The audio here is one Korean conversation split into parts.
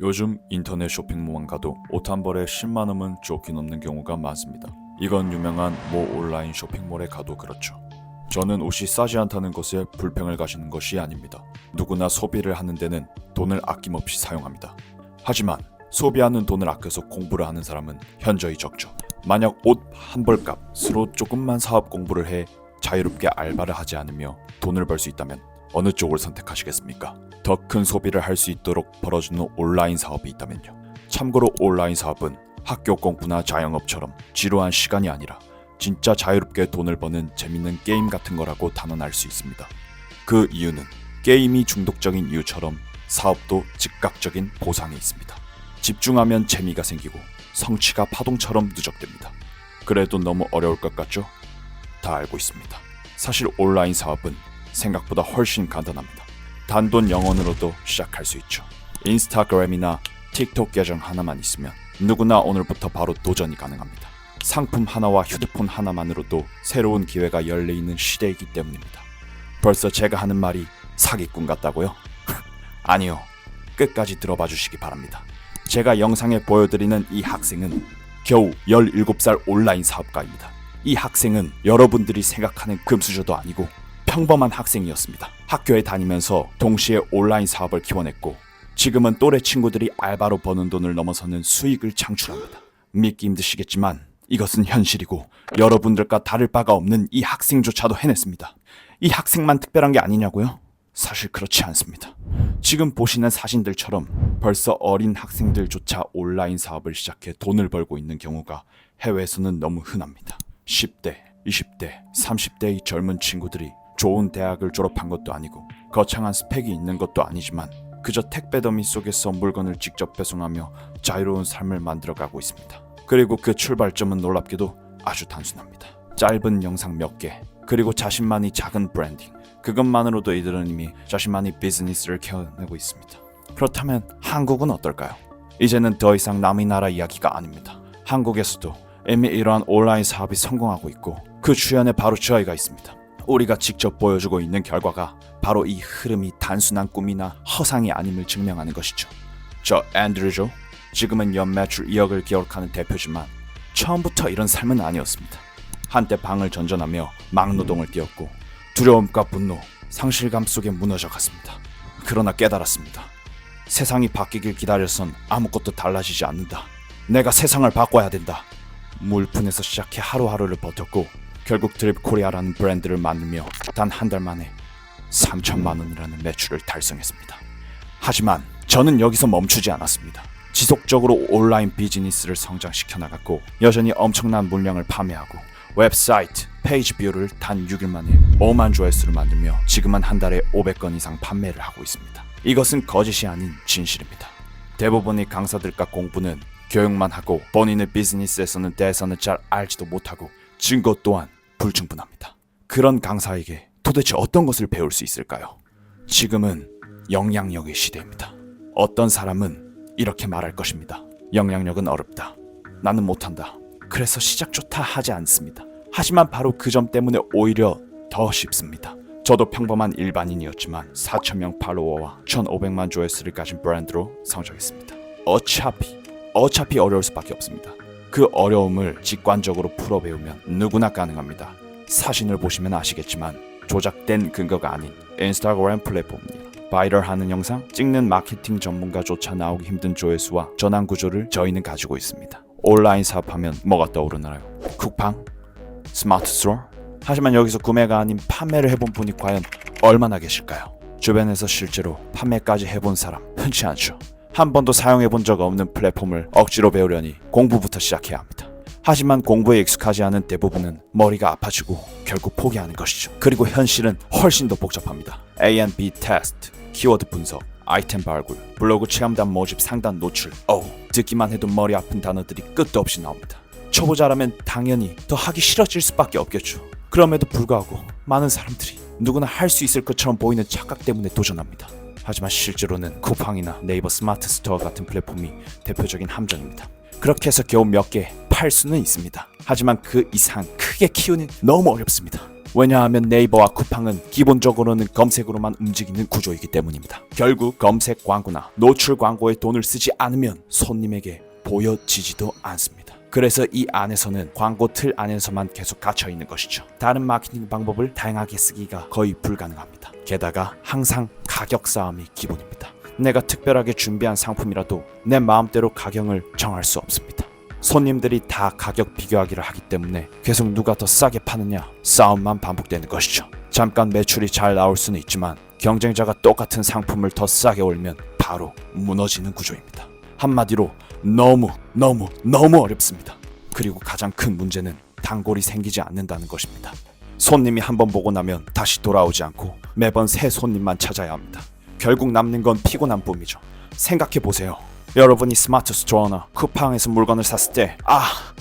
요즘 인터넷 쇼핑몰만 가도 옷 한 벌에 10만원은 조금 넘는 경우가 많습니다. 이건 유명한 모 온라인 쇼핑몰에 가도 그렇죠. 저는 옷이 싸지 않다는 것에 불평을 가지는 것이 아닙니다. 누구나 소비를 하는 데는 돈을 아낌없이 사용합니다. 하지만 소비하는 돈을 아껴서 공부를 하는 사람은 현저히 적죠. 만약 옷 한 벌 값으로 조금만 사업 공부를 해 자유롭게 알바를 하지 않으며 돈을 벌 수 있다면 어느 쪽을 선택하시겠습니까? 더 큰 소비를 할 수 있도록 벌어주는 온라인 사업이 있다면요. 참고로 온라인 사업은 학교 공부나 자영업처럼 지루한 시간이 아니라 진짜 자유롭게 돈을 버는 재밌는 게임 같은 거라고 단언할 수 있습니다. 그 이유는 게임이 중독적인 이유처럼 사업도 즉각적인 보상이 있습니다. 집중하면 재미가 생기고 성취가 파동처럼 누적됩니다. 그래도 너무 어려울 것 같죠? 다 알고 있습니다. 사실 온라인 사업은 생각보다 훨씬 간단합니다. 단돈 0원으로도 시작할 수 있죠. 인스타그램이나 틱톡 계정 하나만 있으면 누구나 오늘부터 바로 도전이 가능합니다. 상품 하나와 휴대폰 하나만으로도 새로운 기회가 열려있는 시대이기 때문입니다. 벌써 제가 하는 말이 사기꾼 같다고요? 아니요. 끝까지 들어봐 주시기 바랍니다. 제가 영상에 보여드리는 이 학생은 겨우 17살 온라인 사업가입니다. 이 학생은 여러분들이 생각하는 금수저도 아니고 평범한 학생이었습니다. 학교에 다니면서 동시에 온라인 사업을 키워냈고 지금은 또래 친구들이 알바로 버는 돈을 넘어서는 수익을 창출합니다. 믿기 힘드시겠지만 이것은 현실이고 여러분들과 다를 바가 없는 이 학생조차도 해냈습니다. 이 학생만 특별한 게 아니냐고요? 사실 그렇지 않습니다. 지금 보시는 사진들처럼 벌써 어린 학생들조차 온라인 사업을 시작해 돈을 벌고 있는 경우가 해외에서는 너무 흔합니다. 10대, 20대, 30대의 젊은 친구들이 좋은 대학을 졸업한 것도 아니고 거창한 스펙이 있는 것도 아니지만 그저 택배 더미 속에서 물건을 직접 배송하며 자유로운 삶을 만들어가고 있습니다. 그리고 그 출발점은 놀랍게도 아주 단순합니다. 짧은 영상 몇 개, 그리고 자신만이 작은 브랜딩, 그것만으로도 이들은 이미 자신만이 비즈니스를 키워내고 있습니다. 그렇다면 한국은 어떨까요? 이제는 더 이상 남의 나라 이야기가 아닙니다. 한국에서도 이미 이러한 온라인 사업이 성공하고 있고 그 주연에 바로 저희가 있습니다. 우리가 직접 보여주고 있는 결과가 바로 이 흐름이 단순한 꿈이나 허상이 아님을 증명하는 것이죠. 저 앤드류죠. 지금은 연매출 2억을 기록하는 대표지만 처음부터 이런 삶은 아니었습니다. 한때 방을 전전하며 막노동을 뛰었고 두려움과 분노, 상실감 속에 무너져 갔습니다. 그러나 깨달았습니다. 세상이 바뀌길 기다려선 아무것도 달라지지 않는다. 내가 세상을 바꿔야 된다. 물품에서 시작해 하루하루를 버텼고 결국 드립코리아라는 브랜드를 만들며 단 한 달 만에 3천만 원이라는 매출을 달성했습니다. 하지만 저는 여기서 멈추지 않았습니다. 지속적으로 온라인 비즈니스를 성장시켜 나갔고 여전히 엄청난 물량을 판매하고 웹사이트, 페이지 뷰를 단 6일 만에 5만 조회수를 만들며 지금은 한 달에 500건 이상 판매를 하고 있습니다. 이것은 거짓이 아닌 진실입니다. 대부분의 강사들과 공부는 교육만 하고 본인의 비즈니스에서는 대해서는 잘 알지도 못하고 증거 또한 불충분합니다. 그런 강사에게 도대체 어떤 것을 배울 수 있을까요? 지금은 영향력의 시대입니다. 어떤 사람은 이렇게 말할 것입니다. 영향력은 어렵다. 나는 못한다. 그래서 시작조차 하지 않습니다. 하지만 바로 그 점 때문에 오히려 더 쉽습니다. 저도 평범한 일반인이었지만 4,000명 팔로워와 1,500만 조회수를 가진 브랜드로 성장했습니다. 어차피 어려울 수밖에 없습니다. 그 어려움을 직관적으로 풀어 배우면 누구나 가능합니다. 사진을 보시면 아시겠지만 조작된 근거가 아닌 인스타그램 플랫폼입니다. 바이럴하는 영상, 찍는 마케팅 전문가조차 나오기 힘든 조회수와 전환 구조를 저희는 가지고 있습니다. 온라인 사업하면 뭐가 떠오르나요? 쿠팡? 스마트 스토어? 하지만 여기서 구매가 아닌 판매를 해본 분이 과연 얼마나 계실까요? 주변에서 실제로 판매까지 해본 사람 흔치 않죠. 한 번도 사용해본 적 없는 플랫폼을 억지로 배우려니 공부부터 시작해야 합니다. 하지만 공부에 익숙하지 않은 대부분은 머리가 아파지고 결국 포기하는 것이죠. 그리고 현실은 훨씬 더 복잡합니다. A&B 테스트, 키워드 분석, 아이템 발굴, 블로그 체험단 모집, 상단 노출. 듣기만 해도 머리 아픈 단어들이 끝도 없이 나옵니다. 초보자라면 당연히 더 하기 싫어질 수밖에 없겠죠. 그럼에도 불구하고 많은 사람들이 누구나 할 수 있을 것처럼 보이는 착각 때문에 도전합니다. 하지만 실제로는 쿠팡이나 네이버 스마트 스토어 같은 플랫폼이 대표적인 함정입니다. 그렇게 해서 겨우 몇 개 팔 수는 있습니다. 하지만 그 이상 크게 키우는 너무 어렵습니다. 왜냐하면 네이버와 쿠팡은 기본적으로는 검색으로만 움직이는 구조이기 때문입니다. 결국 검색 광고나 노출 광고에 돈을 쓰지 않으면 손님에게 보여지지도 않습니다. 그래서 이 안에서는 광고 틀 안에서만 계속 갇혀 있는 것이죠. 다른 마케팅 방법을 다양하게 쓰기가 거의 불가능합니다. 게다가 항상 가격 싸움이 기본입니다. 내가 특별하게 준비한 상품이라도 내 마음대로 가격을 정할 수 없습니다. 손님들이 다 가격 비교하기를 하기 때문에 계속 누가 더 싸게 파느냐 싸움만 반복되는 것이죠. 잠깐 매출이 잘 나올 수는 있지만 경쟁자가 똑같은 상품을 더 싸게 올면 바로 무너지는 구조입니다. 한마디로 너무 어렵습니다. 그리고 가장 큰 문제는 단골이 생기지 않는다는 것입니다. 손님이 한번 보고 나면 다시 돌아오지 않고 매번 새 손님만 찾아야 합니다. 결국 남는 건 피곤한 뿐이죠. 생각해보세요. 여러분이 스마트 스토어나 쿠팡에서 물건을 샀을 때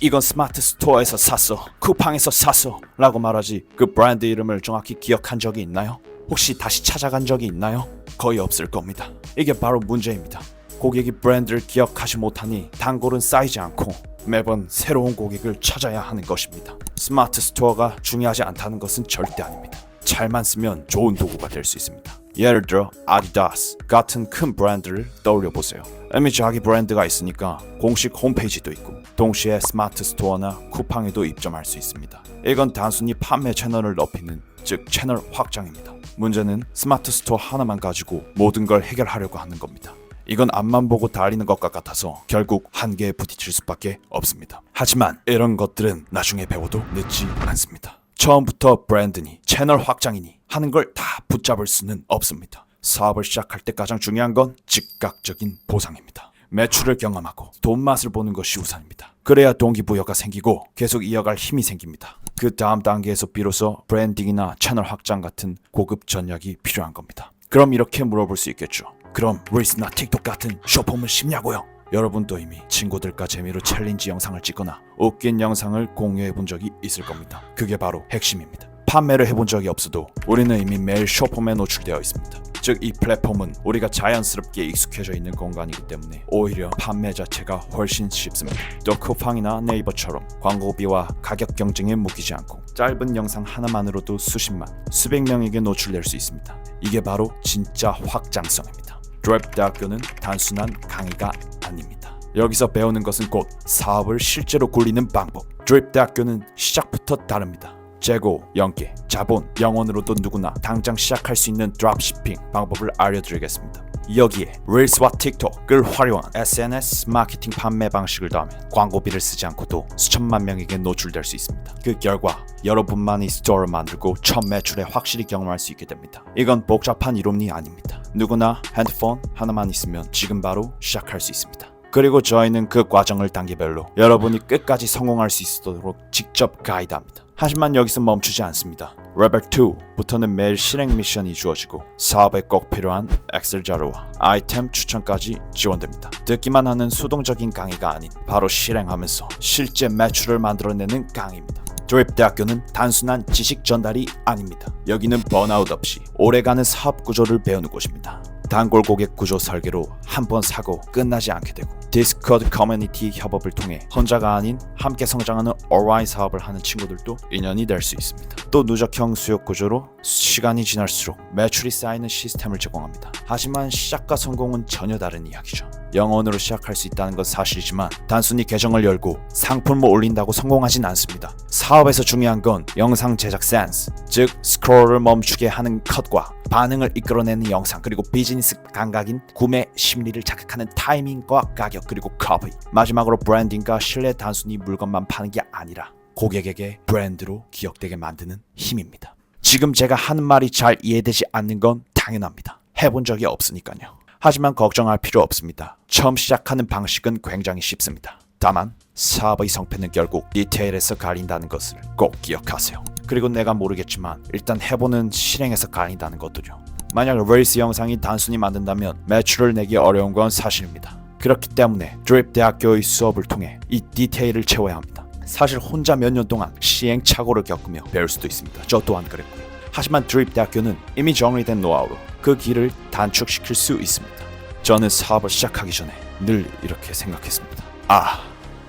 이건 스마트 스토어에서 샀어, 쿠팡에서 샀어 라고 말하지 그 브랜드 이름을 정확히 기억한 적이 있나요? 혹시 다시 찾아간 적이 있나요? 거의 없을 겁니다. 이게 바로 문제입니다. 고객이 브랜드를 기억하지 못하니 단골은 쌓이지 않고 매번 새로운 고객을 찾아야 하는 것입니다. 스마트 스토어가 중요하지 않다는 것은 절대 아닙니다. 잘만 쓰면 좋은 도구가 될 수 있습니다. 예를 들어 아디다스 같은 큰 브랜드를 떠올려 보세요. 이미 자기 브랜드가 있으니까 공식 홈페이지도 있고 동시에 스마트 스토어나 쿠팡에도 입점할 수 있습니다. 이건 단순히 판매 채널을 넓히는 즉 채널 확장입니다. 문제는 스마트 스토어 하나만 가지고 모든 걸 해결하려고 하는 겁니다. 이건 앞만 보고 달리는 것과 같아서 결국 한계에 부딪힐 수밖에 없습니다. 하지만 이런 것들은 나중에 배워도 늦지 않습니다. 처음부터 브랜드니 채널 확장이니 하는 걸 다 붙잡을 수는 없습니다. 사업을 시작할 때 가장 중요한 건 즉각적인 보상입니다. 매출을 경험하고 돈 맛을 보는 것이 우선입니다. 그래야 동기부여가 생기고 계속 이어갈 힘이 생깁니다. 그 다음 단계에서 비로소 브랜딩이나 채널 확장 같은 고급 전략이 필요한 겁니다. 그럼 이렇게 물어볼 수 있겠죠. 그럼 릴스나 틱톡 같은 쇼폼은 쉽냐고요? 여러분도 이미 친구들과 재미로 챌린지 영상을 찍거나 웃긴 영상을 공유해 본 적이 있을 겁니다. 그게 바로 핵심입니다. 판매를 해본 적이 없어도 우리는 이미 매일 쇼폼에 노출되어 있습니다. 즉 이 플랫폼은 우리가 자연스럽게 익숙해져 있는 공간이기 때문에 오히려 판매 자체가 훨씬 쉽습니다. 또 쿠팡이나 네이버처럼 광고비와 가격 경쟁에 묶이지 않고 짧은 영상 하나만으로도 수십만, 수백 명에게 노출될 수 있습니다. 이게 바로 진짜 확장성입니다. 드립대학교는 단순한 강의가 아닙니다. 여기서 배우는 것은 곧 사업을 실제로 굴리는 방법. 드립대학교는 시작부터 다릅니다. 재고, 연계, 자본, 영원으로도 누구나 당장 시작할 수 있는 드롭시핑 방법을 알려드리겠습니다. 여기에 릴스와 틱톡을 활용한 SNS 마케팅 판매 방식을 더하면 광고비를 쓰지 않고도 수천만 명에게 노출될 수 있습니다. 그 결과 여러분만이 스토어를 만들고 첫 매출에 확실히 경험할 수 있게 됩니다. 이건 복잡한 이론이 아닙니다. 누구나 핸드폰 하나만 있으면 지금 바로 시작할 수 있습니다. 그리고 저희는 그 과정을 단계별로 여러분이 끝까지 성공할 수 있도록 직접 가이드합니다. 하지만 여기서 멈추지 않습니다. 레벨 2부터는 매일 실행 미션이 주어지고 사업에 꼭 필요한 엑셀 자료와 아이템 추천까지 지원됩니다. 듣기만 하는 수동적인 강의가 아닌 바로 실행하면서 실제 매출을 만들어내는 강의입니다. 드립대학교는 단순한 지식 전달이 아닙니다. 여기는 번아웃 없이 오래가는 사업 구조를 배우는 곳입니다. 단골 고객 구조 설계로 한 번 사고 끝나지 않게 되고 디스코드 커뮤니티 협업을 통해 혼자가 아닌 함께 성장하는 온라인 사업을 하는 친구들도 인연이 될 수 있습니다. 또 누적형 수요 구조로 시간이 지날수록 매출이 쌓이는 시스템을 제공합니다. 하지만 시작과 성공은 전혀 다른 이야기죠. 영원으로 시작할 수 있다는 건 사실이지만 단순히 계정을 열고 상품을 올린다고 성공하진 않습니다. 사업에서 중요한 건 영상 제작 센스, 즉 스크롤을 멈추게 하는 컷과 반응을 이끌어내는 영상, 그리고 비즈니스 감각인 구매 심리를 자극하는 타이밍과 가격, 그리고 커피. 마지막으로 브랜딩과 신뢰. 단순히 물건만 파는 게 아니라 고객에게 브랜드로 기억되게 만드는 힘입니다. 지금 제가 하는 말이 잘 이해되지 않는 건 당연합니다. 해본 적이 없으니까요. 하지만 걱정할 필요 없습니다. 처음 시작하는 방식은 굉장히 쉽습니다. 다만 사업의 성패는 결국 디테일에서 갈린다는 것을 꼭 기억하세요. 그리고 내가 모르겠지만 일단 해보는 실행에서 갈린다는 것도요. 만약 릴스 영상이 단순히 만든다면 매출을 내기 어려운 건 사실입니다. 그렇기 때문에 드립대학교의 수업을 통해 이 디테일을 채워야 합니다. 사실 혼자 몇 년 동안 시행착오를 겪으며 배울 수도 있습니다. 저 또한 그랬고요. 하지만 드립대학교는 이미 정리된 노하우로 그 길을 단축시킬 수 있습니다. 저는 사업을 시작하기 전에 늘 이렇게 생각했습니다.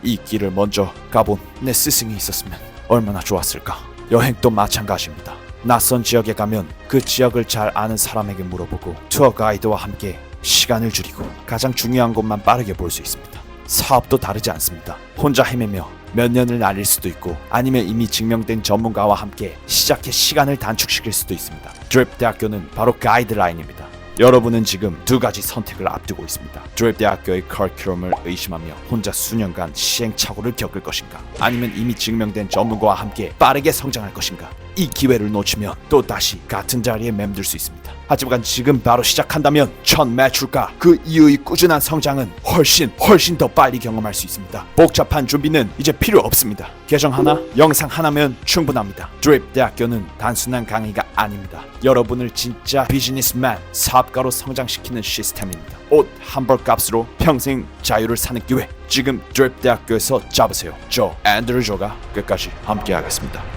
이 길을 먼저 가본 내 스승이 있었으면 얼마나 좋았을까. 여행도 마찬가지입니다. 낯선 지역에 가면 그 지역을 잘 아는 사람에게 물어보고 투어 가이드와 함께 시간을 줄이고 가장 중요한 곳만 빠르게 볼 수 있습니다. 사업도 다르지 않습니다. 혼자 헤매며 몇 년을 날릴 수도 있고 아니면 이미 증명된 전문가와 함께 시작해 시간을 단축시킬 수도 있습니다. 드립 대학교는 바로 가이드라인입니다. 여러분은 지금 두 가지 선택을 앞두고 있습니다. 드립 대학교의 커리큘럼을 의심하며 혼자 수년간 시행착오를 겪을 것인가, 아니면 이미 증명된 전문가와 함께 빠르게 성장할 것인가. 이 기회를 놓치면 또 다시 같은 자리에 맴들 수 있습니다. 하지만 지금 바로 시작한다면 첫 매출과 그 이후의 꾸준한 성장은 훨씬 더 빨리 경험할 수 있습니다. 복잡한 준비는 이제 필요 없습니다. 계정 하나, 영상 하나면 충분합니다. 드립 대학교는 단순한 강의가 아닙니다. 여러분을 진짜 비즈니스맨, 사업가로 성장시키는 시스템입니다. 옷 한 벌 값으로 평생 자유를 사는 기회, 지금 드립 대학교에서 잡으세요. 저 앤드류 조가 끝까지 함께하겠습니다.